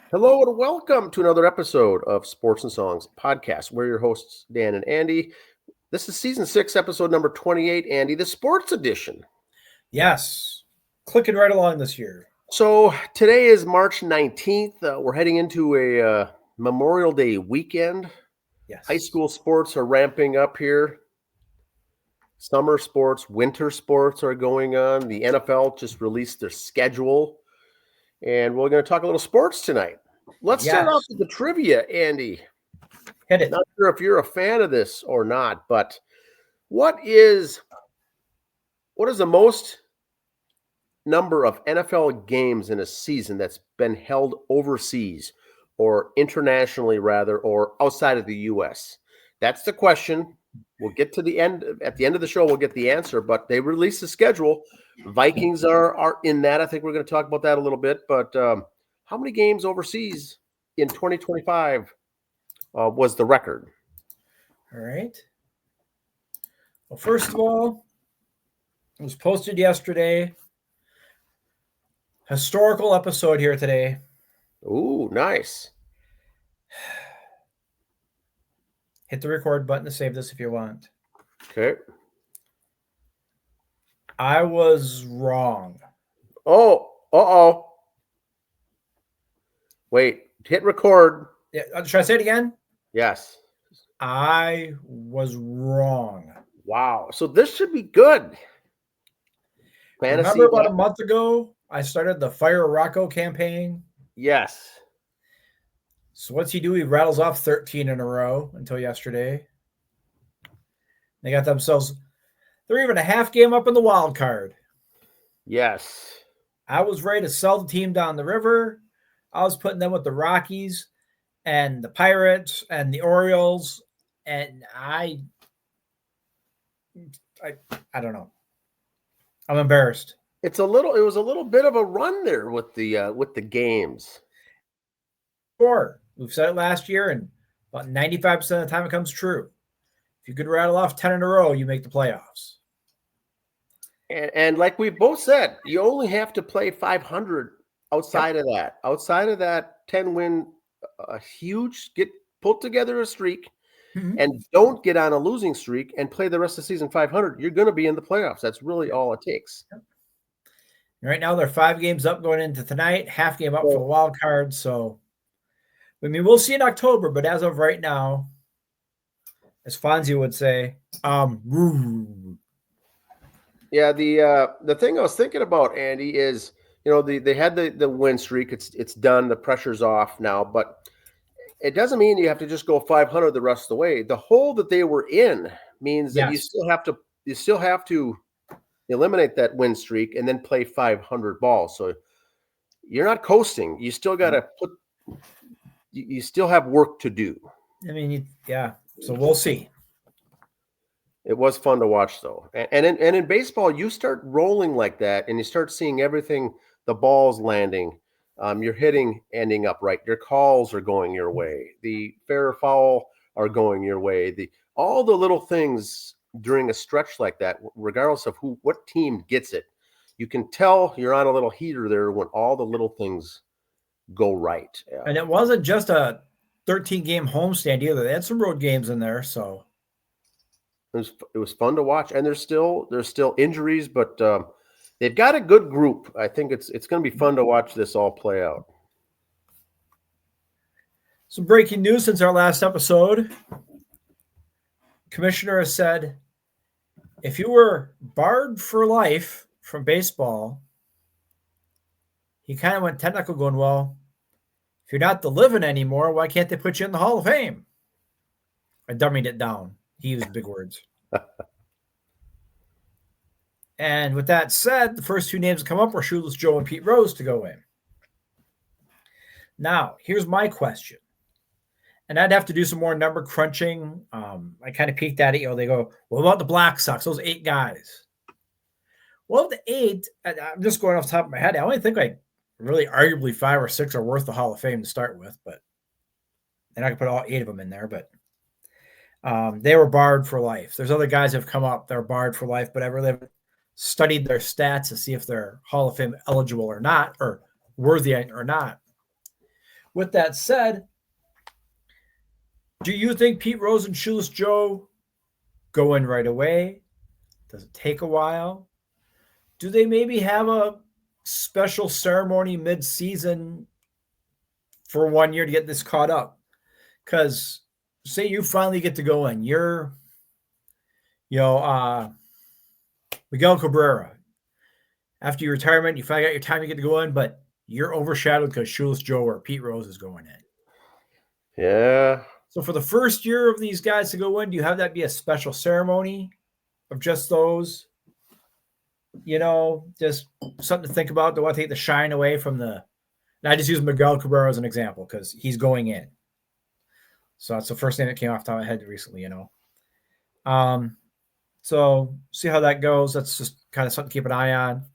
Hello and welcome to another episode of Sports and Songs podcast. We're your hosts, Dan and Andy. This is season 6, episode number 28, Andy, the sports edition. Yes, clicking right along this year. So today is March 19th. We're heading into a Memorial Day weekend. Yes. High school sports are ramping up here. Summer sports, winter sports are going on. The NFL just released their schedule. And we're going to talk a little sports tonight. Let's start off with the trivia, Andy. Hit it. Not sure if you're a fan of this or not, but what is the most number of NFL games in a season that's been held overseas or internationally, rather, or outside of the U.S.? That's the question. We'll get to the end. At the end of the show, we'll get the answer, but they released the schedule. Vikings are in that. I think we're going to talk about that a little bit, but how many games overseas in 2025 was the record? All right. Well, first of all, it was posted yesterday. Historical episode here today. Ooh, nice. Hit the record button to save this if you want. Okay. I was wrong. Oh, uh-oh. Wait, hit record. Yeah, should I say it again? Yes. I was wrong. Wow. So this should be good. Fantasy. Remember about a month ago, I started the Fire Rocco campaign? Yes. So what's he do? He rattles off 13 in a row until yesterday. They got themselves, they're even a half game up in the wild card. Yes. I was ready to sell the team down the river. I was putting them with the Rockies and the Pirates and the Orioles. And I don't know. I'm embarrassed. It was a little bit of a run there with the games. Sure. We've said it last year, and about 95% of the time it comes true. If you could rattle off 10 in a row, you make the playoffs. And like we both said, you only have to play 500 outside of that. Outside of that 10-win, put together a streak, and don't get on a losing streak and play the rest of the season 500. You're going to be in the playoffs. That's really all it takes. Right now, they're 5 games up going into tonight, half game up for the wild card. So, I mean, we'll see in October, but as of right now, as Fonzie would say, yeah, the thing I was thinking about, Andy, is they had the win streak. It's done. The pressure's off now, but it doesn't mean you have to just go 500 the rest of the way. The hole that they were in means that you still have to eliminate that win streak and then play 500 balls. So you're not coasting. You still got to you still have work to do. I mean, yeah. So we'll see. It was fun to watch, though. And in baseball, you start rolling like that, and you start seeing everything, the balls landing, your hitting ending up right. Your calls are going your way. The fair or foul are going your way. All the little things during a stretch like that, regardless of what team gets it, you can tell you're on a little heater there when all the little things go right. Yeah. And it wasn't just a 13-game homestand either. They had some road games in there, so it was fun to watch. And there's still injuries, but they've got a good group. I think it's going to be fun to watch this all play out. Some breaking news since our last episode. Commissioner has said, if you were barred for life from baseball, he kind of went technical going, well, if you're not the living anymore, why can't they put you in the Hall of Fame? I dummied it down. He used big words. And with that said, the first 2 names that come up were Shoeless Joe and Pete Rose to go in. Now, here's my question. And I'd have to do some more number crunching. I kind of peeked at it. They go, what about the Black Sox? Those 8 guys. Well, the 8, I'm just going off the top of my head. I only think really arguably 5 or 6 are worth the Hall of Fame to start with. But then I could put all 8 of them in there. But they were barred for life. There's other guys that have come up. They're barred for life. But I really haven't studied their stats to see if they're Hall of Fame eligible or not, or worthy or not. with that said, do you think Pete Rose and Shoeless Joe go in right away? Does it take a while? Do they maybe have a special ceremony mid-season for 1 year to get this caught up? Because say you finally get to go in, you're, Miguel Cabrera. After your retirement, you finally got your time to get to go in, but you're overshadowed because Shoeless Joe or Pete Rose is going in. Yeah. So for the first year of these guys to go in, do you have that be a special ceremony of just those? Just something to think about. Don't want to take the shine away from the. And I just use Miguel Cabrera as an example because he's going in. So that's the first thing that came off the top of my head recently, So see how that goes. That's just kind of something to keep an eye on.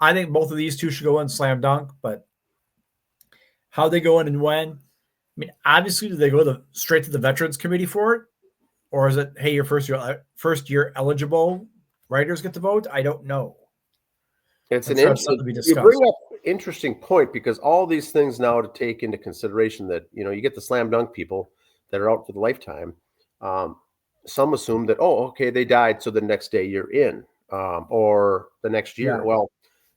I think both of these two should go in slam dunk, but how they go in and when. I mean, obviously, do they go straight to the Veterans Committee for it? Or is it, hey, your first year eligible writers get to vote? I don't know. It's an interesting to be discussed. You bring up an interesting point because all these things now to take into consideration that, you get the slam dunk people that are out for the lifetime. Some assume that, okay, they died, so the next day you're in, or the next year. Yeah. Well,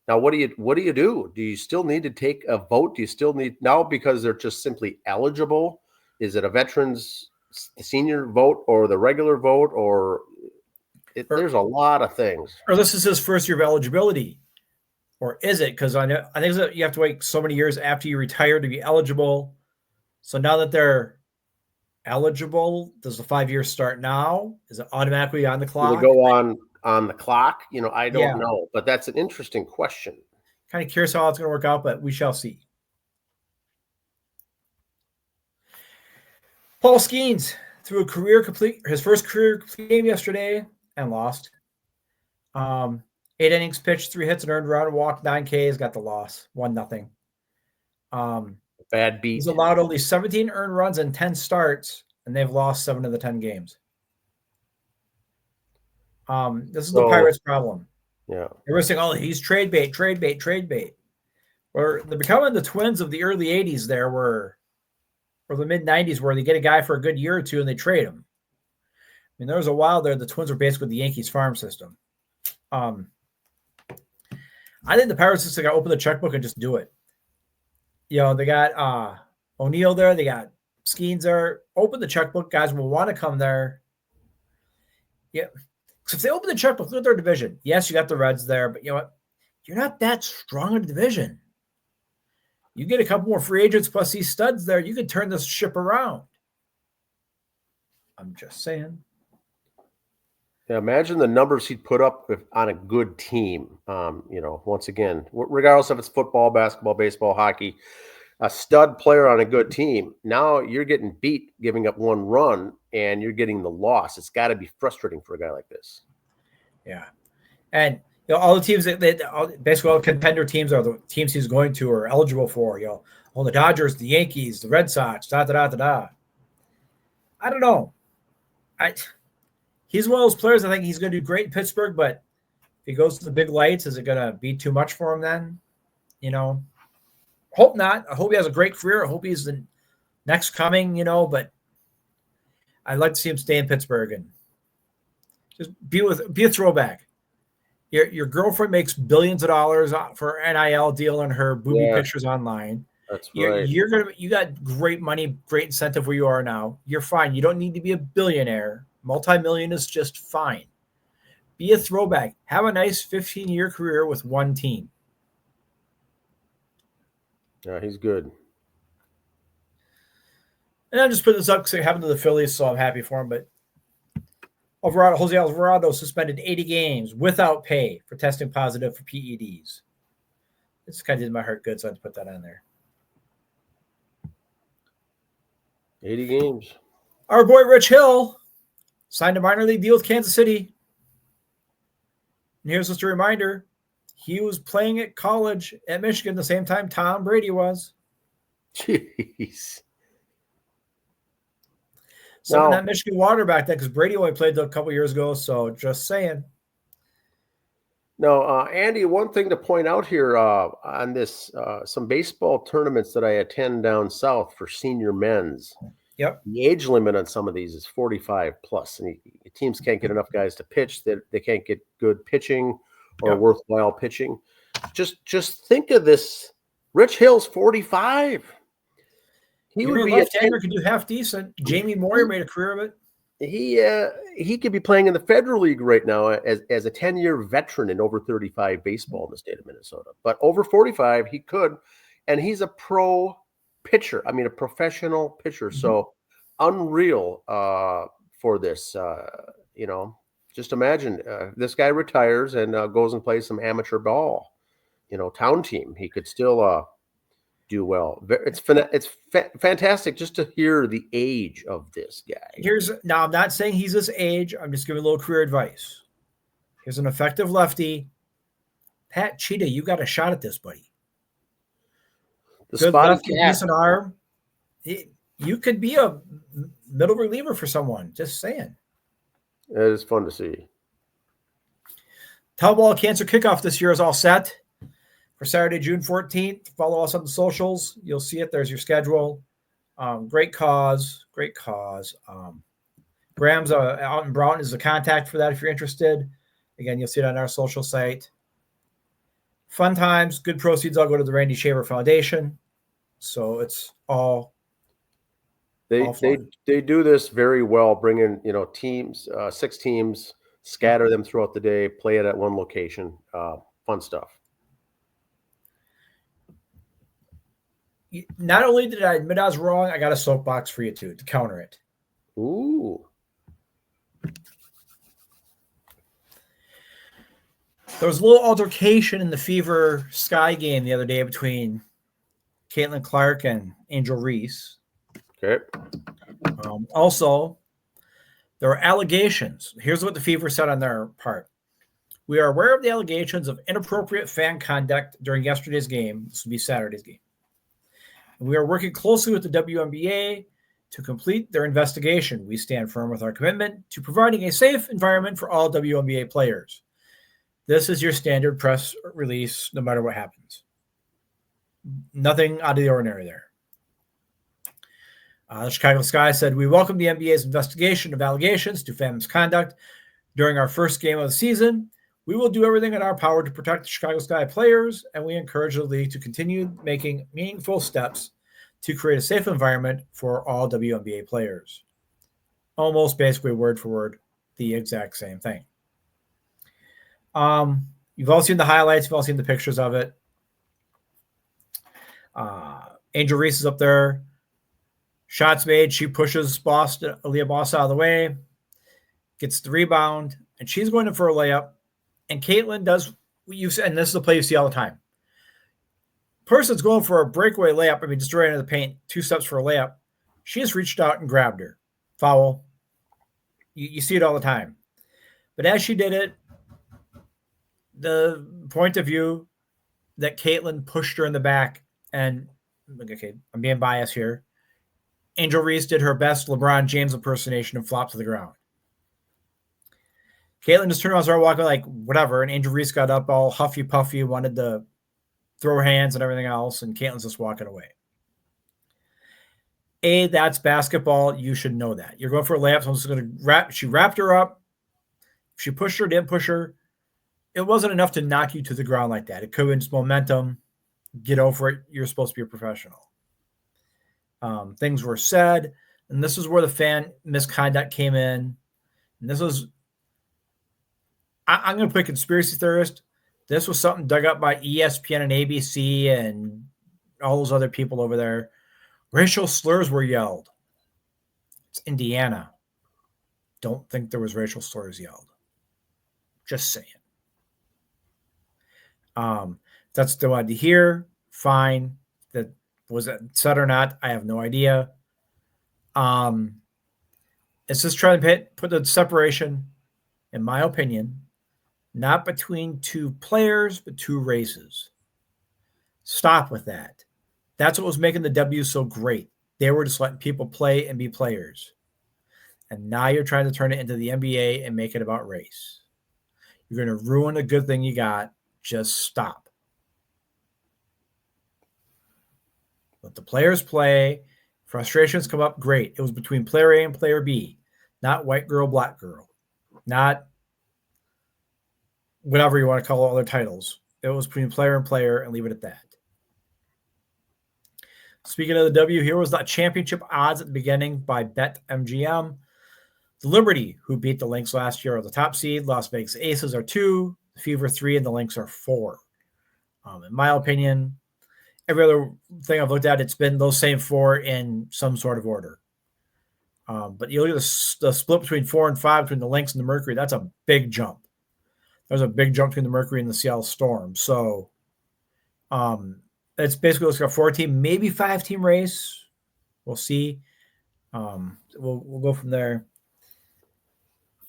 now what do you do? Do you still need to take a vote? Do you still need now because they're just simply eligible? Is it a veterans senior vote or the regular vote or there's a lot of things. Or this is his first year of eligibility, or is it? Because I think you have to wait so many years after you retire to be eligible. So now that they're eligible, does the 5 years start now? Is it automatically on the clock? Do they go on the clock? I don't know, but that's an interesting question. Kind of curious how it's going to work out, but we shall see. Paul Skeens threw his first career complete game yesterday and lost. 8 innings pitched, 3 hits, and earned run, walked 9 Ks, got the loss, 1-0. Bad beat. He's allowed only 17 earned runs and 10 starts, and they've lost 7 of the 10 games. This is the Pirates' problem. Yeah. They were saying, he's trade bait. Or they're becoming the Twins of the early 80s there or the mid-90s where they get a guy for a good year or two and they trade him. I mean, there was a while there the Twins were basically the Yankees farm system. I think the Pirates just got to open the checkbook and just do it. They got O'Neill there. They got Skeens there. Open the checkbook. Guys will want to come there. Yeah. So if they open the checkbook, look at their division. Yes, you got the Reds there, but you know what? You're not that strong in a division. You get a couple more free agents plus these studs there, you can turn this ship around. I'm just saying. Yeah, imagine the numbers he'd put up on a good team. Once again, regardless if it's football, basketball, baseball, hockey, a stud player on a good team. Now you're getting beat, giving up 1 run, and you're getting the loss. It's got to be frustrating for a guy like this. Yeah, and all the teams basically all contender teams are the teams he's going to or eligible for. The Dodgers, the Yankees, the Red Sox, I don't know. He's one of those players I think he's going to do great in Pittsburgh, but if he goes to the big lights, is it going to be too much for him then? Hope not. I hope he has a great career. I hope he's the next coming, but I'd like to see him stay in Pittsburgh and just be a throwback. Your girlfriend makes billions of dollars for NIL deal on her booby pictures online. That's right. You got great money, great incentive where you are now. You're fine. You don't need to be a billionaire. Multi-million is just fine. Be a throwback. Have a nice 15-year career with one team. Yeah, he's good. And I'm just putting this up because it happened to the Phillies, so I'm happy for him. But Jose Alvarado suspended 80 games without pay for testing positive for PEDs. This kind of did my heart good, so I had to put that on there. 80 games. Our boy Rich Hill signed a minor league deal with Kansas City. And here's just a reminder. He was playing at college at Michigan the same time Tom Brady was. Jeez. So that Michigan water back then, because Brady only played a couple years ago. So just saying. Now, Andy, one thing to point out here on this, some baseball tournaments that I attend down south for senior men's. Yep. The age limit on some of these is 45 plus, and teams can't get enough guys to pitch. That they can't get good pitching or worthwhile pitching. Just think of this. Rich Hill's 45. He Even would a be left-hander could do half decent. Jamie Moyer made a career of it. He could be playing in the Federal League right now as a 10-year veteran in over 35 baseball in the state of Minnesota. But over 45, he could, and he's a pro pitcher. I mean, a professional pitcher. Mm-hmm. So unreal for this. Just imagine this guy retires and goes and plays some amateur ball. Town team. He could still do well. It's fantastic just to hear the age of this guy. Now I'm not saying he's this age. I'm just giving a little career advice. Here's an effective lefty. Pat Cheetah, you got a shot at this, buddy. Good lefty, decent arm. You could be a middle reliever for someone. Just saying. It is fun to see. Towball Cancer Kickoff this year is all set. For Saturday, June 14th, follow us on the socials. You'll see it. There's your schedule. Great cause. Graham's out in Broughton is the contact for that if you're interested. Again, you'll see it on our social site. Fun times, good proceeds all go to the Randy Shaver Foundation. So it's all they do this very well, bring in teams, 6 teams, scatter them throughout the day, play it at one location. Fun stuff. Not only did I admit I was wrong, I got a soapbox for you too to counter it. Ooh. There was a little altercation in the Fever Sky game the other day between Caitlin Clark and Angel Reese. Okay. Also, there are allegations. Here's what the Fever said on their part. We are aware of the allegations of inappropriate fan conduct during yesterday's game. This will be Saturday's game. We are working closely with the WNBA to complete their investigation. We stand firm with our commitment to providing a safe environment for all WNBA players. This is your standard press release, no matter what happens. Nothing out of the ordinary there. The Chicago Sky said, we welcome the NBA's investigation of allegations to fan misconduct during our first game of the season. We will do everything in our power to protect the Chicago Sky players, and we encourage the league to continue making meaningful steps to create a safe environment for all WNBA players. Almost basically word for word, the exact same thing. You've all seen the highlights. You've all seen the pictures of it. Angel Reese is up there. Shots made. She pushes Aaliyah Boss out of the way, gets the rebound, and she's going in for a layup. And Caitlin does what you said, and this is a play you see all the time. Person's going for a breakaway layup. Just right into the paint, 2 steps for a layup. She just reached out and grabbed her. Foul. You see it all the time. But as she did it, the point of view that Caitlin pushed her in the back, and okay, I'm being biased here. Angel Reese did her best LeBron James impersonation and flopped to the ground. Caitlin just turned around and started walking like whatever, and Angel Reese got up all huffy puffy, wanted to throw her hands and everything else, and Caitlin's just walking away. That's basketball. You should know that. You're going for a layup. Someone's going to she wrapped her up. She pushed her, didn't push her. It wasn't enough to knock you to the ground like that. It could have been just momentum. Get over it. You're supposed to be a professional. Things were said, and this is where the fan misconduct came in. And this was, I'm going to play conspiracy theorist. This was something dug up by ESPN and ABC and all those other people over there. Racial slurs were yelled. It's Indiana. Don't think there was racial slurs yelled. Just saying. That's what they wanted to hear. Fine. That was it said or not? I have no idea. It's just trying to put the separation, in my opinion, not between 2 players, but 2 races. Stop with that. That's what was making the W so great. They were just letting people play and be players. And now you're trying to turn it into the NBA and make it about race. You're going to ruin a good thing you got. Just stop. Let the players play. Frustrations come up, great. It was between player A and player B, not white girl, black girl, not whatever you want to call other titles. It was between player and player, and leave it at that. Speaking of the W, here was the championship odds at the beginning by BetMGM. The Liberty, who beat the Lynx last year, are the top seed. Las Vegas Aces are 2, the Fever 3, and the Lynx are 4. In my opinion, every other thing I've looked at, it's been those same 4 in some sort of order. But you look at the split between 4 and 5 between the Lynx and the Mercury, that's a big jump. There's a big jump between the Mercury and the Seattle Storm. So it's basically like a 4-team, maybe 5-team race. We'll see. We'll go from there.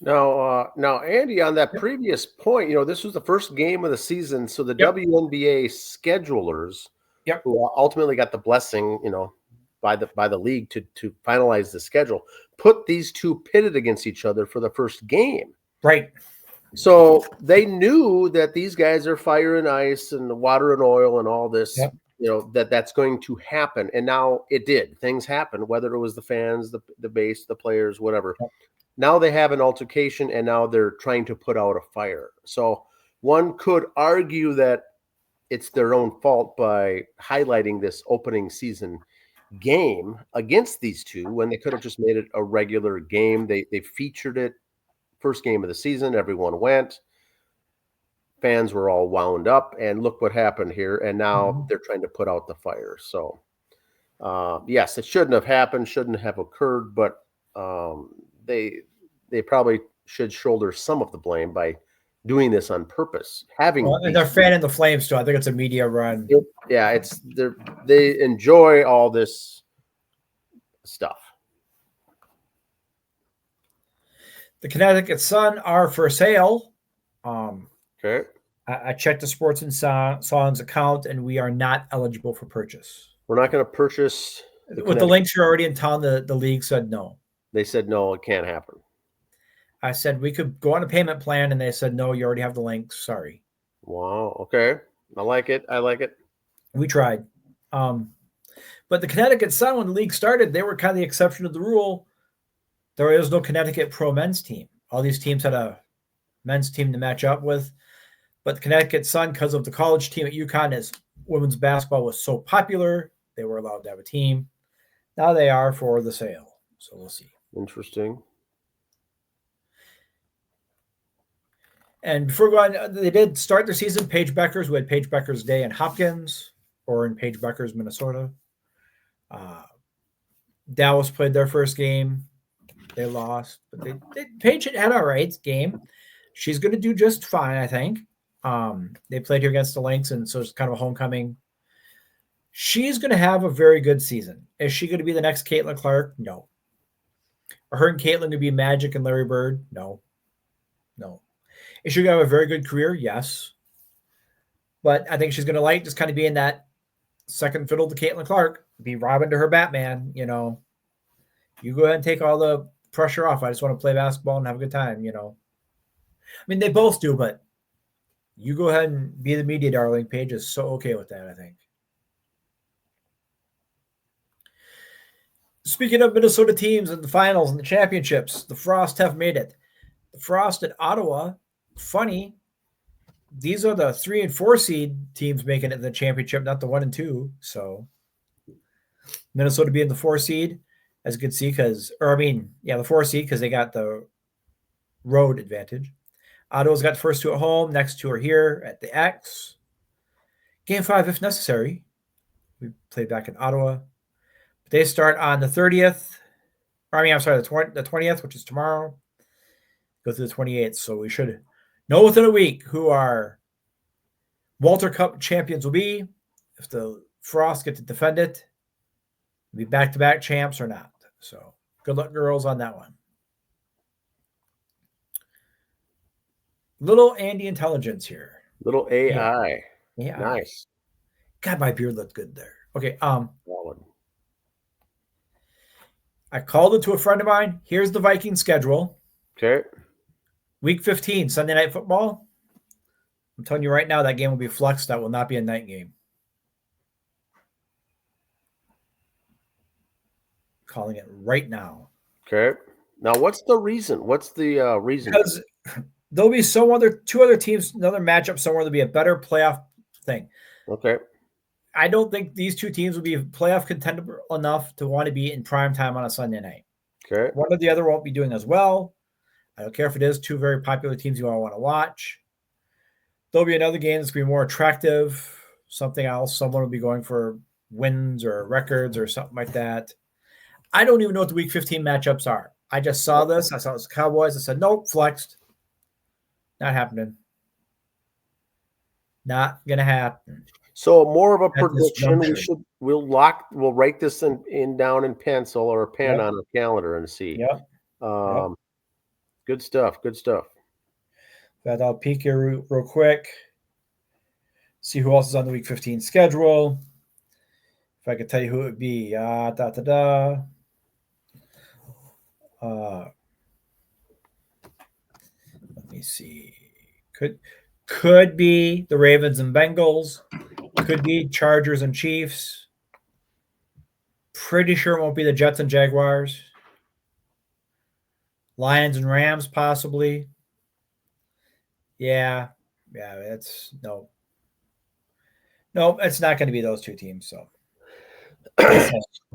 Now, Andy, on that previous point, this was the first game of the season, so the WNBA schedulers, who ultimately got the blessing, by the league to finalize the schedule, put these two pitted against each other for the first game. Right. So they knew that these guys are fire and ice and the water and oil and all this, that's going to happen. And now it did. Things happened, whether it was the fans, the base, the players, whatever. Yep. Now they have an altercation, and now they're trying to put out a fire. So one could argue that it's their own fault by highlighting this opening season game against these two when they could have just made it a regular game. They featured it. First game of the season, everyone went. Fans were all wound up, and look what happened here. And now they're trying to put out the fire. So, yes, it shouldn't have happened, shouldn't have occurred, but they probably should shoulder some of the blame by doing this on purpose. And they're fanning the flames too. I think it's a media run. They enjoy all this stuff. The Connecticut Sun are for sale. Okay. I checked the Sports and Songs account, and we are not eligible for purchase. We're not going to purchase. With the Lynx, you're already in town. The league said no. They said no, it can't happen. I said we could go on a payment plan, and they said no, you already have the Lynx. Sorry. Wow. Okay. I like it. We tried. But the Connecticut Sun, when the league started, they were kind of the exception to the rule. There is no Connecticut pro men's team. All these teams had a men's team to match up with. But the Connecticut Sun, because of the college team at UConn, as women's basketball was so popular, they were allowed to have a team. Now they are for the sale. So we'll see. Interesting. And before going on, they did start their season. Paige Beckers, we had Paige Beckers Day in Hopkins or in Paige Beckers, Minnesota. Dallas played their first game. They lost, but Paige had all right game. She's going to do just fine, I think. They played here against the Lynx, and so it's kind of a homecoming. She's going to have a very good season. Is she going to be the next Caitlin Clark? No. Are her and Caitlin to be Magic and Larry Bird? No. Is she going to have a very good career? Yes. But I think she's going to just kind of be in that second fiddle to Caitlin Clark, be Robin to her Batman. You go ahead and take all the pressure off. I just want to play basketball and have a good time. I mean, they both do, but you go ahead and be the media darling. Paige is so okay with that, I think. Speaking of Minnesota teams and the finals and the championships, the Frost have made it. The Frost at Ottawa, funny, these are the 3 and 4 seed teams making it in the championship, not the 1 and 2. So Minnesota being the 4 seed, as you can see, the 4 seed because they got the road advantage. Ottawa's got the first 2 at home. Next 2 are here at the X. Game 5, if necessary. We played back in Ottawa. But they start on the 30th. The 20th, which is tomorrow. Go through the 28th. So we should know within a week who our Walter Cup champions will be. If the Frost get to defend it, be back-to-back champs or not. So good luck, girls, on that one. Little Andy intelligence here. Little AI. Yeah. Nice. God, my beard looked good there. Okay. Solid. I called it to a friend of mine. Here's the Viking schedule. Okay. Week 15, Sunday Night Football. I'm telling you right now, that game will be flexed. That will not be a night game. Calling it right now. Okay. Now, what's the reason? What's the reason? Because there'll be two other teams, another matchup somewhere. There'll be a better playoff thing. Okay. I don't think these two teams will be playoff contender enough to want to be in prime time on a Sunday night. Okay. One or the other won't be doing as well. I don't care if it is two very popular teams you all want to watch. There'll be another game that's going to be more attractive, something else. Someone will be going for wins or records or something like that. I don't even know what the Week 15 matchups are. I just saw this. I saw it was the Cowboys. I said, nope, flexed. Not happening. Not going to happen. So more of a prediction. We'll write this in down in pencil or a pen on a calendar and see. Yep. Good stuff. Good stuff. But I'll peek here real quick. See who else is on the Week 15 schedule. If I could tell you who it would be. Let me see. Could be the Ravens and Bengals. Could be Chargers and Chiefs. Pretty sure it won't be the Jets and Jaguars. Lions and Rams, possibly. Yeah, it's no, it's not going to be those two teams.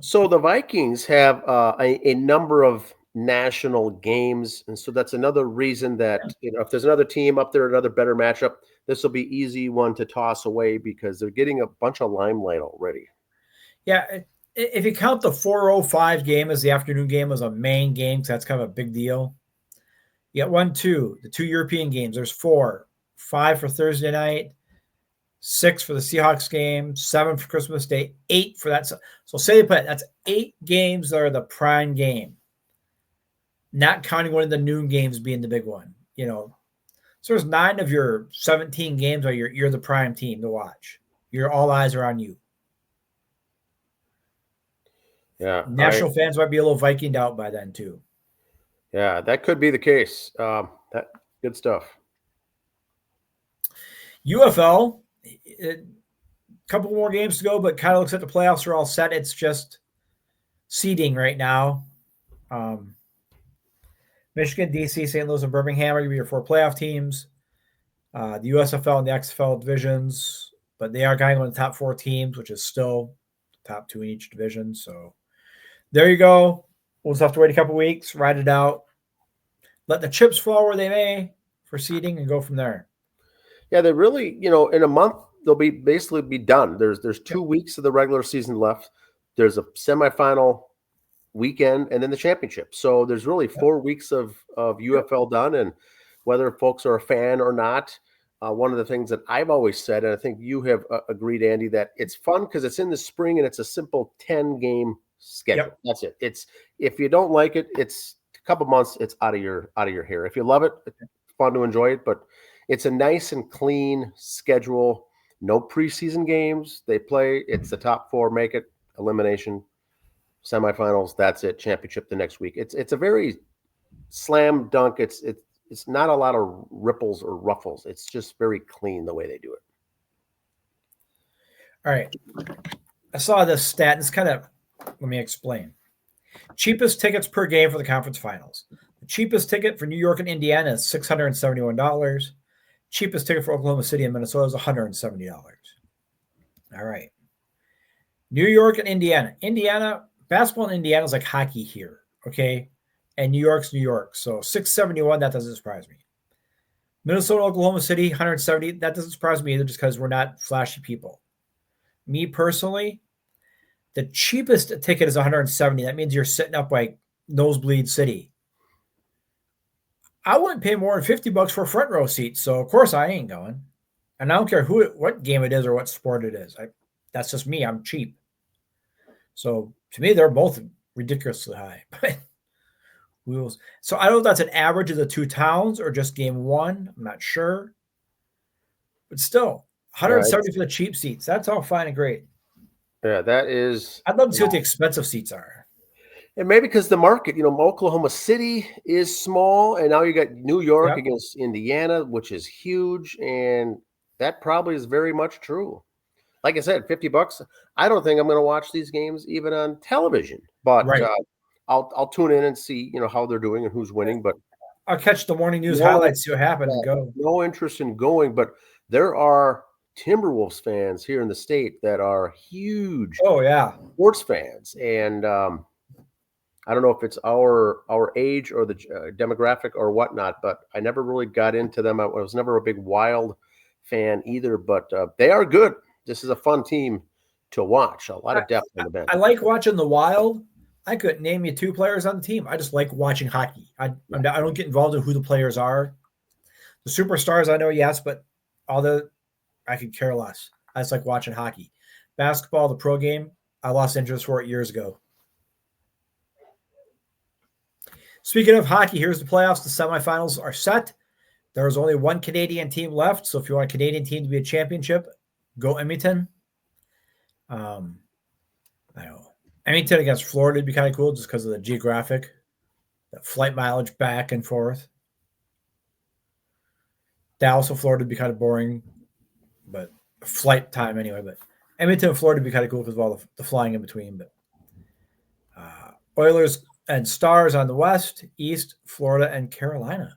So the Vikings have a number of national games, and so that's another reason that if there's another team up there, another better matchup, this will be easy one to toss away because they're getting a bunch of limelight already. Yeah, if you count the 4:05 game as the afternoon game as a main game, because that's kind of a big deal. You got the two European games. There's 4, 5 for Thursday night, 6 for the Seahawks game, 7 for Christmas Day, 8 for that. So say they put that's 8 games that are the prime game, not counting one of the noon games being the big one. So there's 9 of your 17 games where you're the prime team to watch. All eyes are on you. Yeah, national fans might be a little Vikinged out by then too. Yeah, that could be the case. That good stuff. UFL, a couple more games to go, but kind of looks like the playoffs are all set. It's just seeding right now. Michigan, DC, St. Louis, and Birmingham are going to be your 4 playoff teams. The USFL and the XFL divisions, but they are going on the top 4 teams, which is still the top 2 in each division. So there you go. We'll just have to wait a couple weeks, ride it out, let the chips fall where they may for seeding, and go from there. Yeah, they really, in a month they'll basically be done. There's 2 weeks of the regular season left. There's a semifinal weekend and then the championship. So there's really 4 weeks of UFL done. And whether folks are a fan or not, one of the things that I've always said, and I think you have agreed, Andy, that it's fun because it's in the spring and it's a simple 10-game schedule. Yep. That's it. It's if you don't like it, it's a couple months, it's out of your hair. If you love it, it's fun to enjoy it, but it's a nice and clean schedule. No preseason games. They play. It's the top 4 make it, elimination, semifinals. That's it. Championship the next week. It's a very slam dunk. It's not a lot of ripples or ruffles. It's just very clean the way they do it. All right. I saw this stat. It's kind of, let me explain. Cheapest tickets per game for the conference finals. The cheapest ticket for New York and Indiana is $671. Cheapest ticket for Oklahoma City and Minnesota is $170. All right. New York and Indiana. Basketball in Indiana is like hockey here, okay? And New York's New York. So $671, that doesn't surprise me. Minnesota, Oklahoma City, $170. That doesn't surprise me either, just because we're not flashy people. Me personally, the cheapest ticket is $170. That means you're sitting up like nosebleed city. I wouldn't pay more than $50 for a front row seat, so of course I ain't going. And I don't care what game it is or what sport it is. That's just me. I'm cheap. So to me, they're both ridiculously high. So I don't know if that's an average of the 2 towns or just game 1. I'm not sure. But still, $170 for the cheap seats. That's all fine and great. Yeah, that is. I'd love to see what the expensive seats are. And maybe because the market, Oklahoma City is small, and now you got New York against Indiana, which is huge. And that probably is very much true. Like I said, $50. I don't think I'm going to watch these games even on television, but Right. I'll tune in and see how they're doing and who's winning. But I'll catch the morning news no, highlights, see what happened, and go. no interest in going. But there are Timberwolves fans here in the state that are huge Oh yeah, sports fans, and I don't know if it's our age or the demographic or whatnot, but I never really got into them. I was never a big Wild fan either, but they are good. This is a fun team to watch. A lot of depth on the bench. I like watching the Wild. I couldn't name you 2 players on the team. I just like watching hockey. I don't get involved in who the players are. The superstars I know, yes, but I could care less. I just like watching hockey. Basketball, the pro game, I lost interest for it years ago. Speaking of hockey, here's the playoffs. The semifinals are set. There's only one Canadian team left. So if you want a Canadian team to be a championship, go Edmonton. I know Edmonton against Florida would be kind of cool just because of the geographic, the flight mileage back and forth. Dallas and Florida would be kind of boring, but flight time anyway. But Edmonton and Florida would be kind of cool because of all the flying in between. But Oilers and Stars on the West, East, Florida, and Carolina.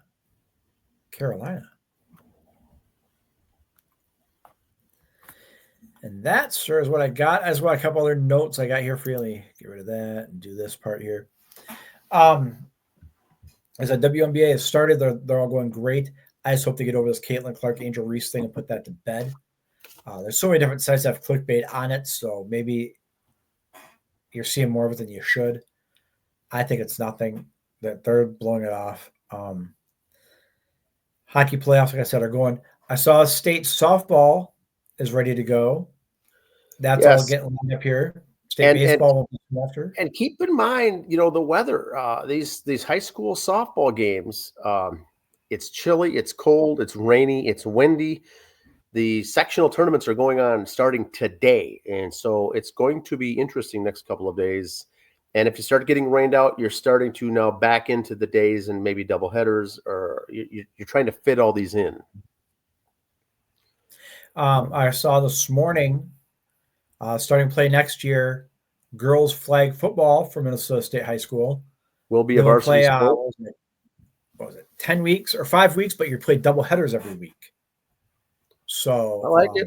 And that, sir, is what I got. As well, a couple other notes I got here for you. Get rid of that and do this part here. As the WNBA has started, they're all going great. I just hope they get over this Caitlin Clark, Angel Reese thing and put that to bed. There's so many different sites that have clickbait on it, so maybe you're seeing more of it than you should. I think it's nothing. That they're blowing it off. Hockey playoffs, like I said, are going. I saw state softball is ready to go. That's all getting lined up here. State baseball will be after. And keep in mind, the weather. These high school softball games. It's chilly, it's cold, it's rainy, it's windy. The sectional tournaments are going on starting today, and so it's going to be interesting next couple of days. And if you start getting rained out, you're starting to now back into the days and maybe double headers, or you're trying to fit all these in. I saw this morning, starting play next year, girls flag football for Minnesota State High School will be a varsity sport. What was it, 10 weeks or 5 weeks, but you play double headers every week. So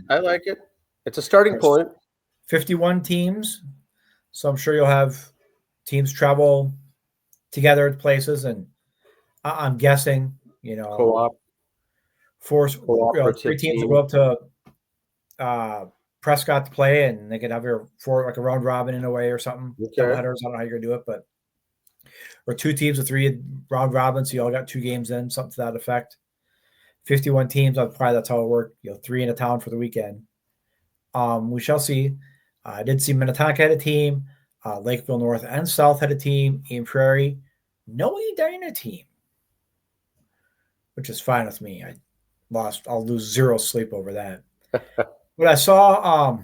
I like it. It's a starting point. 51 teams. So I'm sure you'll have teams travel together at places, and I'm guessing, co-op, three teams will go up to Prescott to play, and they could have a round robin in a way or something. Okay. Double headers. I don't know how you're gonna do it, but or 2 teams of 3 round robins, so you all got 2 games in, something to that effect. 51 teams. Probably that's how it worked. 3 in a town for the weekend. We shall see. I did see Minnetonka had a team. Lakeville North and South had a team. Eden Prairie, no Edina team, which is fine with me. I'll lose 0 sleep over that. But I saw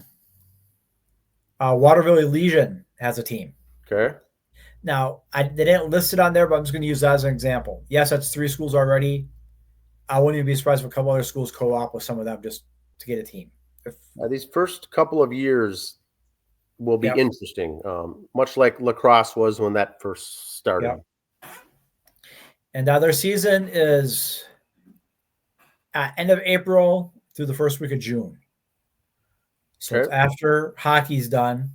Waterville Elysian has a team. Okay. Now, they didn't list it on there, but I'm just going to use that as an example. Yes, that's 3 schools already. I wouldn't even be surprised if a couple other schools co-op with some of them just to get a team. These first couple of years will be interesting, much like lacrosse was when that first started. Yep. And their season is end of April through the first week of June. So it's after hockey's done.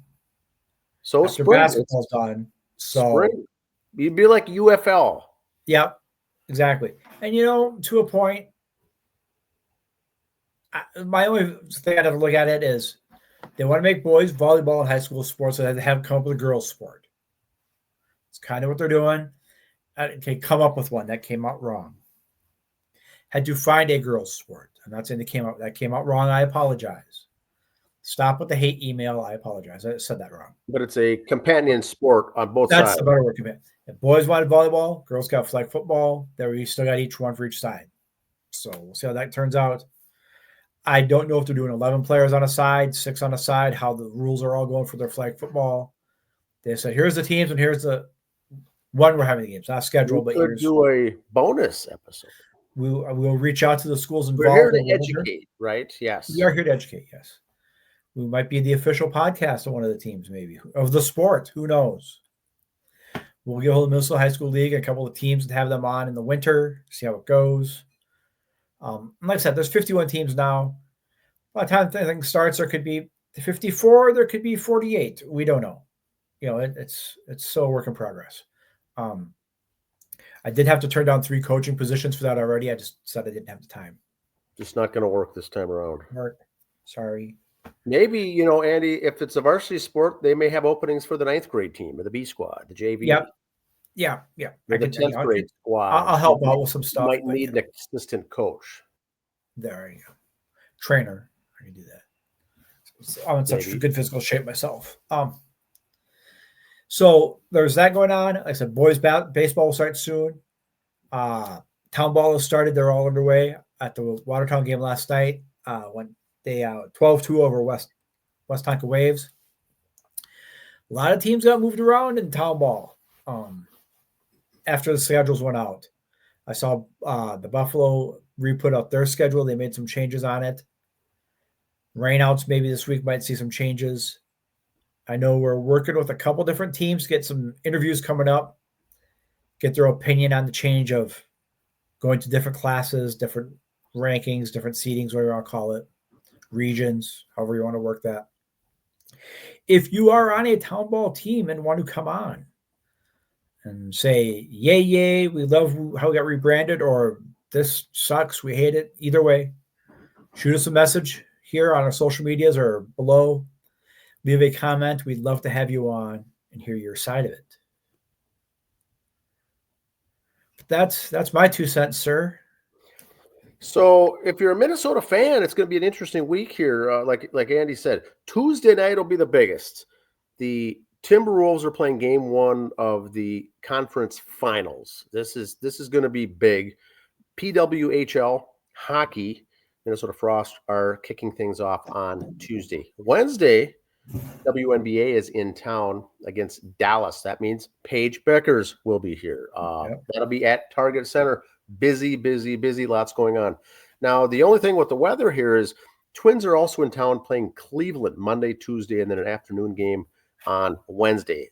So after basketball's done. So spring. You'd be like UFL. Yep, exactly. And to a point, my only thing I'd have to look at it is they want to make boys volleyball and high school sports, so they have come up with a girls' sport. It's kind of what they're doing. Okay, come up with one that came out wrong. Had to find a girls' sport. I'm not saying that came out wrong. I apologize. Stop with the hate email. I apologize. I said that wrong. But it's a companion sport on both sides. That's the better word. If boys wanted volleyball, girls got flag football. There we still got each one for each side. So we'll see how that turns out. I don't know if they're doing 11 players on a side, 6 on a side, how the rules are all going for their flag football. They said, here's the teams and here's the one we're having the games. Not scheduled, but could do a bonus episode. We'll reach out to the schools We're here involved to in the winter. educate, right? Yes. We are here to educate, yes. We might be the official podcast of one of the teams, maybe, of the sport. Who knows? We'll get a hold of the Minnesota High School League, a couple of teams, and have them on in the winter, see how it goes. Like I said, there's 51 teams now. By the time things starts, there could be 54, there could be 48. We don't know. It's still a work in progress. I did have to turn down 3 coaching positions for that already. I just said I didn't have the time. Just not going to work this time around. Sorry. Maybe, Andy, if it's a varsity sport, they may have openings for the 9th grade team or the B squad, the JV. Yep. Yeah. Or the 10th grade squad. I'll help out with some stuff. Might need an assistant coach. There you go. Trainer. I can do that. I'm in such good physical shape myself. So there's that going on. Like I said, boys baseball will start soon. Town ball has started. They're all underway at the Watertown game last night. When they 12-2 over West Tonka Waves. A lot of teams got moved around in town ball after the schedules went out. I saw the Buffalo re-put up their schedule. They made some changes on it. Rainouts maybe this week might see some changes. I know we're working with a couple different teams to get some interviews coming up, get their opinion on the change of going to different classes, different rankings, different seedings, whatever you want to call it, regions, however you want to work that. If you are on a town ball team and want to come on and say, yay, we love how we got rebranded, or this sucks, we hate it, either way, shoot us a message here on our social medias or below. Leave a comment. We'd love to have you on and hear your side of it. But that's my 2 cents, sir. So if you're a Minnesota fan, it's going to be an interesting week here. Like Andy said, Tuesday night will be the biggest. The Timberwolves are playing game 1 of the conference finals. This is going to be big. PWHL hockey, Minnesota Frost, are kicking things off on Tuesday. Wednesday, WNBA is in town against Dallas. That means Paige Beckers will be here. That'll be at Target Center. Busy, lots going on. Now, the only thing with the weather here is Twins are also in town playing Cleveland Monday, Tuesday, and then an afternoon game on Wednesday.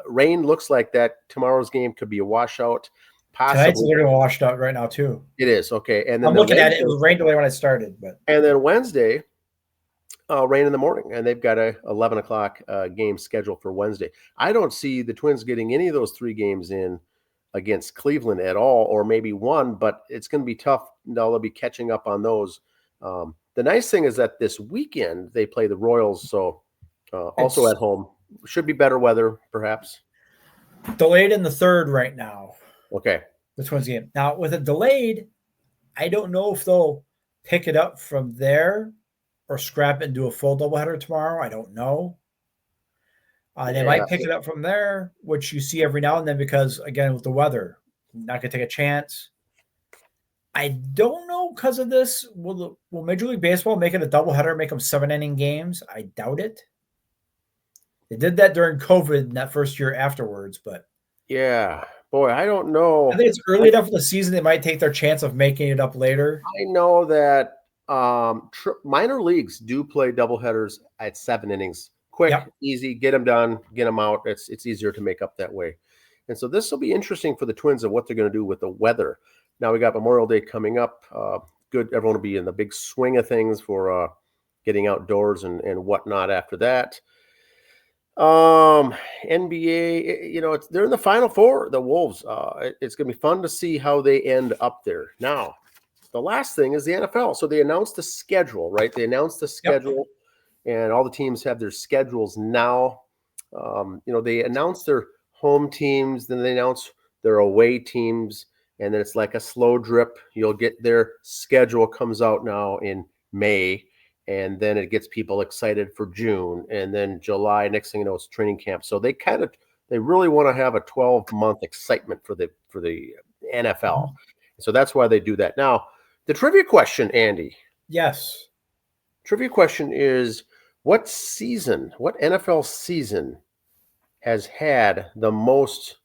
Rain looks like that tomorrow's game could be a washout. Tonight's literally washed out right now, too. It is, okay. And then I'm looking at it. It was rain delay when I started. And then Wednesday, rain in the morning, and they've got a 11 o'clock game scheduled for Wednesday. I don't see the Twins getting any of those 3 games in against Cleveland at all, or maybe 1, but it's going to be tough. They'll be catching up on those. The nice thing is that this weekend they play the Royals, so also at home. Should be better weather, perhaps. Delayed in the 3rd right now. Okay. The Twins game. Now, with it delayed, I don't know if they'll pick it up from there or scrap it and do a full doubleheader tomorrow. I don't know. They might pick it up from there, which you see every now and then because, again, with the weather, not going to take a chance. I don't know because of this. Will Major League Baseball make it a doubleheader, make them 7-inning games? I doubt it. They did that during COVID in that first year afterwards, but. Yeah. Boy, I don't know. I think it's early enough in the season they might take their chance of making it up later. I know that minor leagues do play doubleheaders at 7 innings. Quick, easy, get them done, get them out. It's easier to make up that way. And so this will be interesting for the Twins of what they're going to do with the weather. Now we got Memorial Day coming up. Good, everyone will be in the big swing of things for getting outdoors and whatnot after that. NBA, they're in the Final Four, the Wolves. It's going to be fun to see how they end up there. Now, the last thing is the NFL. So they announced the schedule, right? They announced the schedule, and all the teams have their schedules now. They announced their home teams, then they announce their away teams, and then it's like a slow drip. You'll get their schedule comes out now in May. And then it gets people excited for June, and then July. Next thing you know, it's training camp. So they really want to have a 12-month excitement for the NFL. So that's why they do that. Now, the trivia question, Andy. Yes. Trivia question is: what NFL season has had the most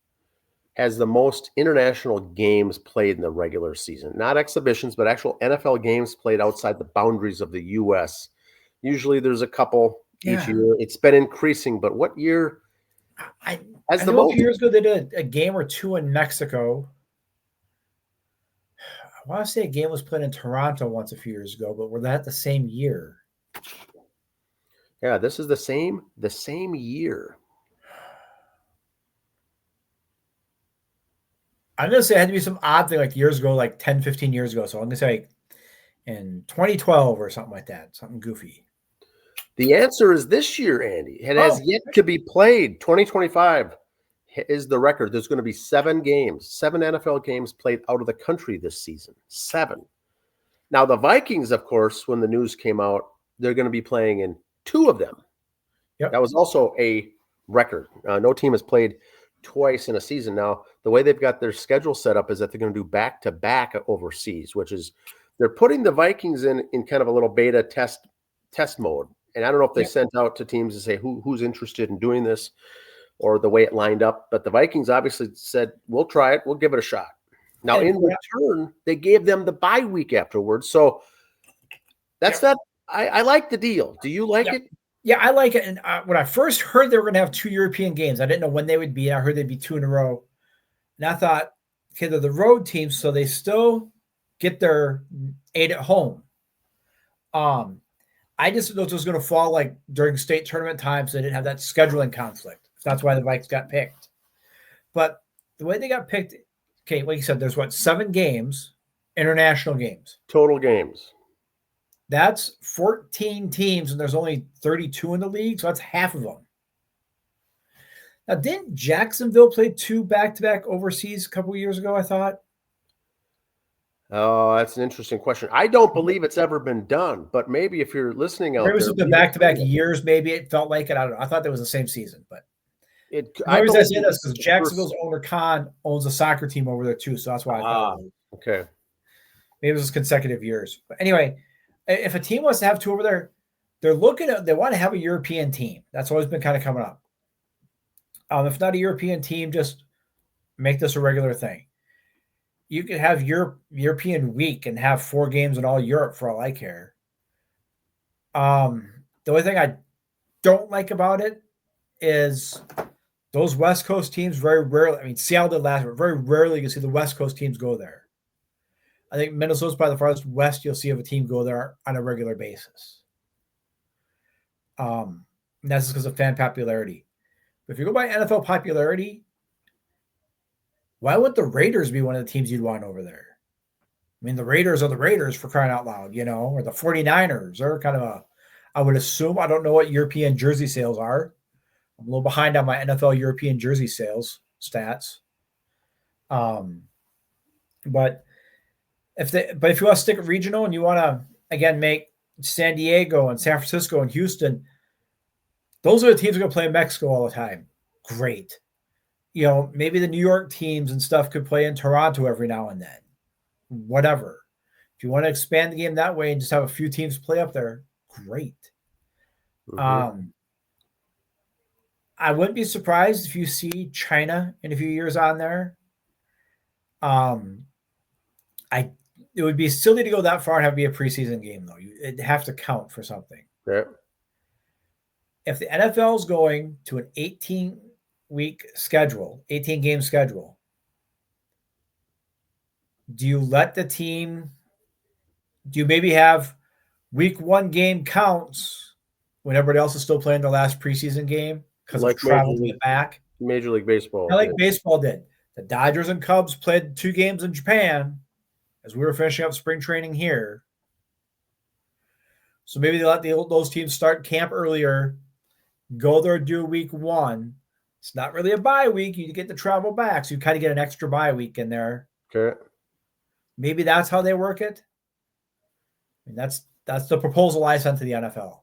has the most international games played in the regular season? Not exhibitions, but actual NFL games played outside the boundaries of the U.S. Usually there's a couple each year. It's been increasing, but what year I has the know a most? few years ago they did a game or two in Mexico. I want to say a game was played in Toronto once a few years ago, but were that the same year? Yeah, this is the same year. I'm going to say it had to be some odd thing like years ago, like 10, 15 years ago. So I'm going to say like in 2012 or something like that, something goofy. The answer is this year, Andy. It has yet to be played. 2025 is the record. There's going to be 7 NFL games played out of the country this season. 7. Now, the Vikings, of course, when the news came out, they're going to be playing in 2 of them. Yep. That was also a record. No team has played twice in a season. Now, the way they've got their schedule set up is that they're going to do back-to-back overseas, which is they're putting the Vikings in kind of a little beta test mode. And I don't know if they sent out to teams to say who's interested in doing this or the way it lined up. But the Vikings obviously said, we'll try it. We'll give it a shot. Now, in return, they gave them the bye week afterwards. So that's that. I like the deal. Do you like it? Yeah, I like it. And when I first heard they were going to have 2 European games, I didn't know when they would be. I heard they'd be 2 in a row. And I thought, okay, they're the road teams, so they still get their 8 at home. I just thought it was going to fall like during state tournament time, so they didn't have that scheduling conflict. That's why the Vikes got picked. But the way they got picked, okay, like you said, there's 7 games, international games. Total games. That's 14 teams, and there's only 32 in the league, so that's half of them. Now, didn't Jacksonville play 2 back-to-back overseas a couple of years ago, I thought? Oh, that's an interesting question. I don't believe it's ever been done, but maybe if you're listening out there. Maybe it was the back-to-back years, maybe it felt like it. I don't know. I thought that was the same season, but I always say this because Jacksonville's owner Khan owns a soccer team over there too, so that's why I thought. Okay. Maybe it was consecutive years. But anyway, if a team wants to have 2 over there, they want to have a European team. That's always been kind of coming up. If not a European team, just make this a regular thing. You could have European week and have 4 games in all Europe for all I care. The only thing I don't like about it is those West Coast teams very rarely, I mean, Seattle did last year, very rarely you can see the West Coast teams go there. I think Minnesota's probably the farthest west you'll see of a team go there on a regular basis. And that's just because of fan popularity. But if you go by NFL popularity, why would the Raiders be one of the teams you'd want over there? I mean, the Raiders are the Raiders for crying out loud, or the 49ers. They're kind of I would assume, I don't know what European jersey sales are. I'm a little behind on my NFL European jersey sales stats. But if you want to stick regional and you want to, again, make San Diego and San Francisco and Houston, those are the teams that are going to play in Mexico all the time. Great. Maybe the New York teams and stuff could play in Toronto every now and then. Whatever. If you want to expand the game that way and just have a few teams play up there, great. Mm-hmm. I wouldn't be surprised if you see China in a few years on there. It would be silly to go that far and have it be a preseason game, though. It'd have to count for something. Yeah. If the NFL is going to an 18-week schedule, 18-game schedule, do you let the team – do you maybe have week 1 game counts when everybody else is still playing the last preseason game because of travel to get back? Major League Baseball. Baseball did. The Dodgers and Cubs played 2 games in Japan as we were finishing up spring training here. So maybe they let those teams start camp earlier, go there, do week 1. It's not really a bye week. You get to travel back, so you kind of get an extra bye week in there. Okay. Maybe that's how they work it. I mean, that's the proposal I sent to the NFL.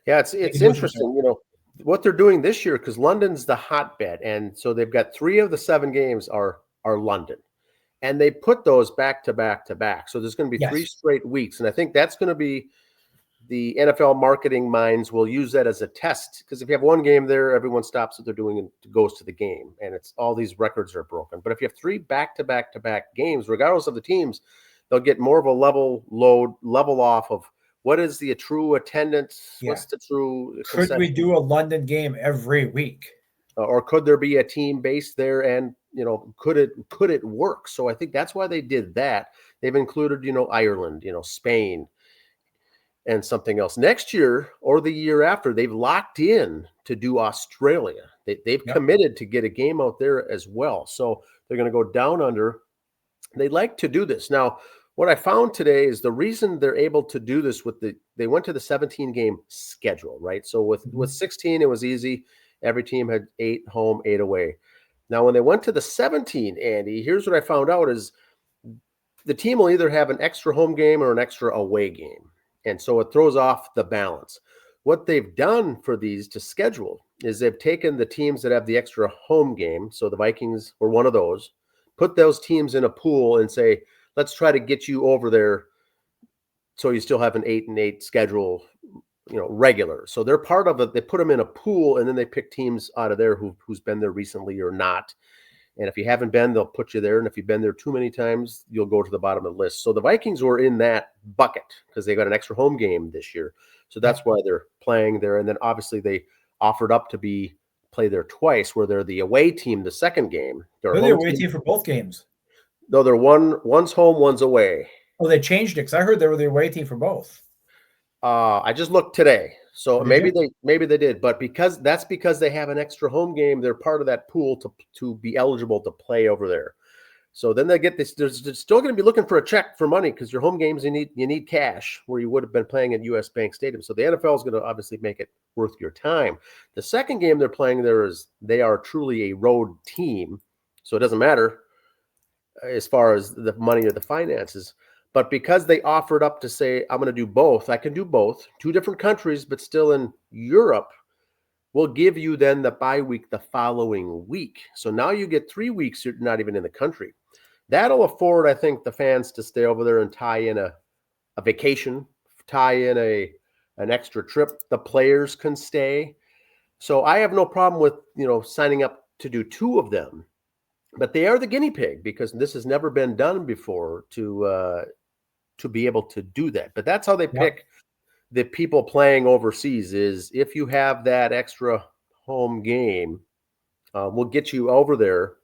Yeah, it's interesting, what they're doing this year, because London's the hotbed, and so they've got 3 of the 7 games are London. And they put those back to back to back. So there's going to be 3 straight weeks. And I think that's going to be the NFL marketing minds will use that as a test, because if you have one game there, everyone stops what they're doing and goes to the game, and it's all these records are broken. But if you have 3 back-to-back-to-back games, regardless of the teams, they'll get more of a level off of what is the true attendance, what's the true Could we do a London game every week? Or could there be a team based there, and could it work? So I think that's why they did that. They've included Ireland, Spain, and something else. Next year or the year after, they've locked in to do Australia. They've committed to get a game out there as well. So they're going to go down under. They like to do this. Now, what I found today is the reason they're able to do this they went to the 17 game schedule, right? So with 16, it was easy. Every team had 8 home, 8 away. Now, when they went to the 17, Andy, here's what I found out is the team will either have an extra home game or an extra away game. And so it throws off the balance. What they've done for these to schedule is they've taken the teams that have the extra home game. So the Vikings were one of those, put those teams in a pool and say, let's try to get you over there so you still have an 8-8 schedule, regular. So they're part of it. They put them in a pool, and then they pick teams out of there who's been there recently or not. And if you haven't been, they'll put you there. And if you've been there too many times, you'll go to the bottom of the list. So the Vikings were in that bucket because they got an extra home game this year. So that's why they're playing there. And then obviously they offered up to play there twice, where they're the away team the second game. They're the away team for both games. No, they're one's home, one's away. Oh, they changed it because I heard they were the away team for both. I just looked today, so maybe they did, but because they have an extra home game, they're part of that pool to be eligible to play over there. So then they get this. They're still going to be looking for a check for money because your home games you need cash where you would have been playing at US Bank Stadium. So the NFL is going to obviously make it worth your time. The second game they're playing there they are truly a road team, so it doesn't matter as far as the money or the finances. But because they offered up to say, I'm going to do both, I can do both, 2 different countries, but still in Europe, we'll give you then the bye week the following week. So now you get 3 weeks you're not even in the country. That'll afford, I think, the fans to stay over there and tie in a vacation, tie in an extra trip. The players can stay. So I have no problem with, signing up to do 2 of them. But they are the guinea pig because this has never been done before to be able to do that. But that's how they pick the people playing overseas is if you have that extra home game, we'll get you over there,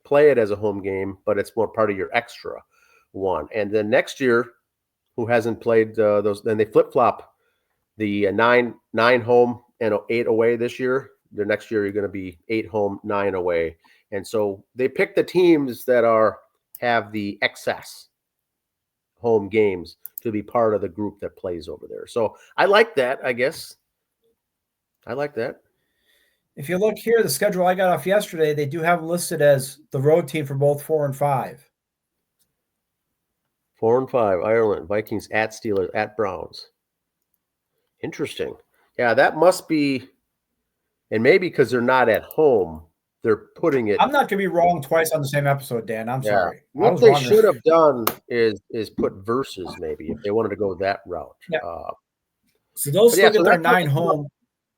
play it as a home game, but it's more part of your extra one. And then next year, who hasn't played those, then they flip-flop the 9 home and 8 away this year. The next year, you're going to be 8 home, 9 away. And so they pick the teams that have the excess home games to be part of the group that plays over there. So I like that, I guess. I like that. If you look here, the schedule I got off yesterday, they do have listed as the road team for both 4 and 5. 4 and 5, Ireland, Vikings at Steelers, at Browns. Interesting. Yeah, that must be, and maybe because they're not at home, they're putting it. I'm not going to be wrong twice on the same episode, Dan. I'm sorry. What they should have done is put verses maybe if they wanted to go that route. Yeah. So they'll still get their 9 home.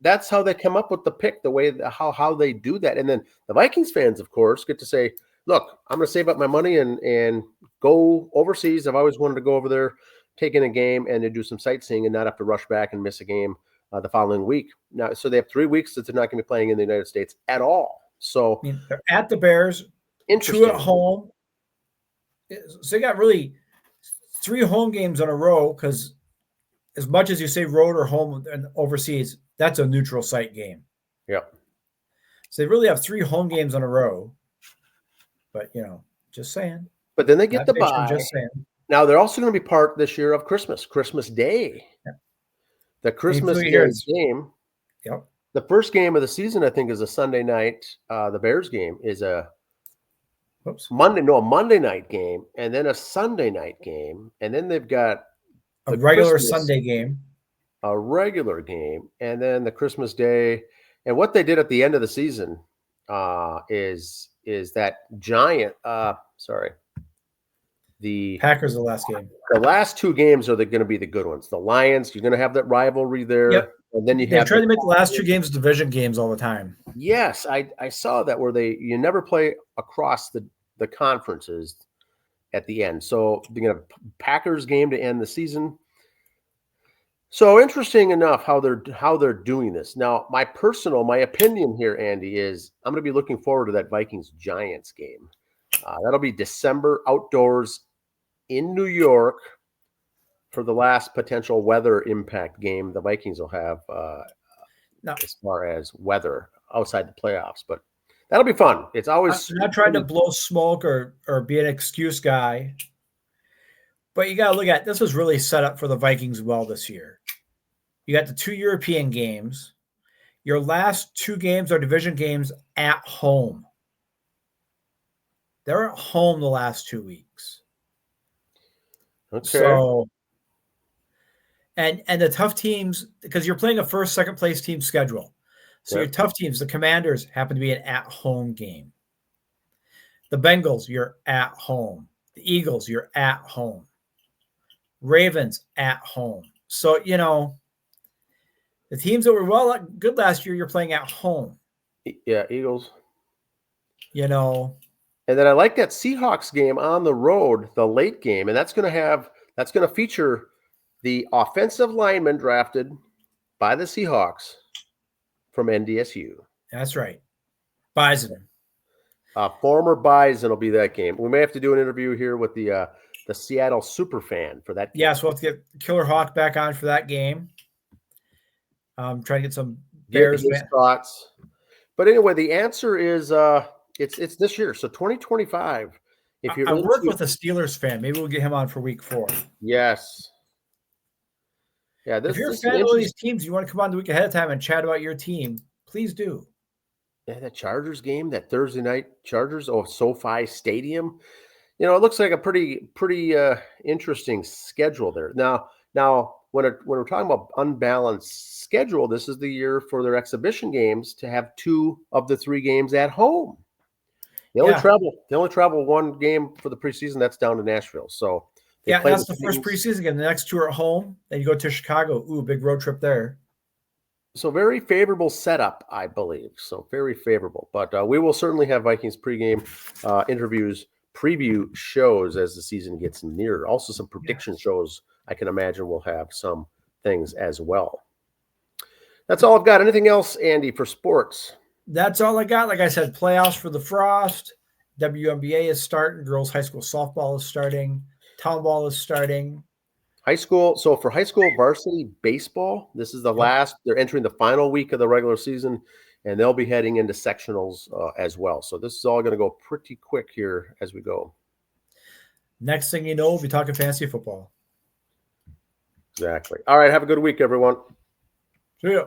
That's how they come up with the pick, the way how they do that. And then the Vikings fans, of course, get to say, look, I'm going to save up my money and go overseas. I've always wanted to go over there, take in a game, and to do some sightseeing and not have to rush back and miss a game the following week. Now, so they have 3 weeks that they're not going to be playing in the United States at all. So they're at the Bears, 2 at home. So they got really 3 home games in a row because as much as you say road or home and overseas, that's a neutral site game. Yeah. So they really have 3 home games in a row. But, just saying. But then they get the bye. Just saying. Now, they're also going to be part this year of Christmas Day. Yeah. The Christmas Day game. Yep. The first game of the season, I think, is a Sunday night. The Bears game is a Monday night game, and then a Sunday night game, and then they've got a regular Sunday game, a regular game, and then the Christmas Day. And what they did at the end of the season is that giant. the Packers the last game. The last two games are going to be the good ones. The Lions, you're going to have that rivalry there. Yep. And then you They have try to make the last two games division games all the time. Yes, I saw that where you never play across the conferences at the end. So you're going to Packers game to end the season. So interesting enough how they're doing this. Now, my opinion here, Andy, is I'm going to be looking forward to that Vikings-Giants game. That'll be December outdoors in New York for the last potential weather impact game the Vikings will have as far as weather outside the playoffs. But that'll be fun. It's always I'm not trying to blow smoke or be an excuse guy, but you got to look at this was really set up for the Vikings well this year. You got the 2 European games. Your last 2 games are division games at home. They're at home the last 2 weeks. Okay. So, and the tough teams, because you're playing a first, second place team schedule. So your tough teams, the Commanders happen to be an at-home game. The Bengals, you're at home. The Eagles, you're at home. Ravens, at home. So, the teams that were good last year, you're playing at home. Yeah, Eagles. And then I like that Seahawks game on the road, the late game, and that's going to feature the offensive lineman drafted by the Seahawks from NDSU. That's right. Bison. Former Bison will be that game. We may have to do an interview here with the Seattle Superfan for that game. Yeah, so we'll have to get Killer Hawk back on for that game. Trying to get some Bears thoughts. But anyway, the answer is it's this year, so 2025. If you're I work with a Steelers fan, maybe we'll get him on for week 4. Yes. Yeah, if you're a fan of all these teams, you want to come on the week ahead of time and chat about your team, please do. Yeah, that Chargers game, that Thursday night Chargers of SoFi Stadium. It looks like a pretty interesting schedule there. Now when we're talking about unbalanced schedule, this is the year for their exhibition games to have 2 of the 3 games at home. They only travel 1 game for the preseason. That's down to Nashville. So that's the first preseason game. The next 2 are at home. Then you go to Chicago. Ooh, big road trip there. So very favorable setup, I believe. So very favorable. But we will certainly have Vikings pregame interviews, preview shows as the season gets nearer. Also some prediction shows. I can imagine we'll have some things as well. That's all I've got. Anything else, Andy, for sports? That's all I got. Like I said, playoffs for the Frost. WNBA is starting. Girls high school softball is starting. Town ball is starting. High school. So for high school varsity baseball, this is the last. They're entering the final week of the regular season, and they'll be heading into sectionals as well. So this is all going to go pretty quick here as we go. Next thing you know, we'll be talking fantasy football. Exactly. All right. Have a good week, everyone. See ya.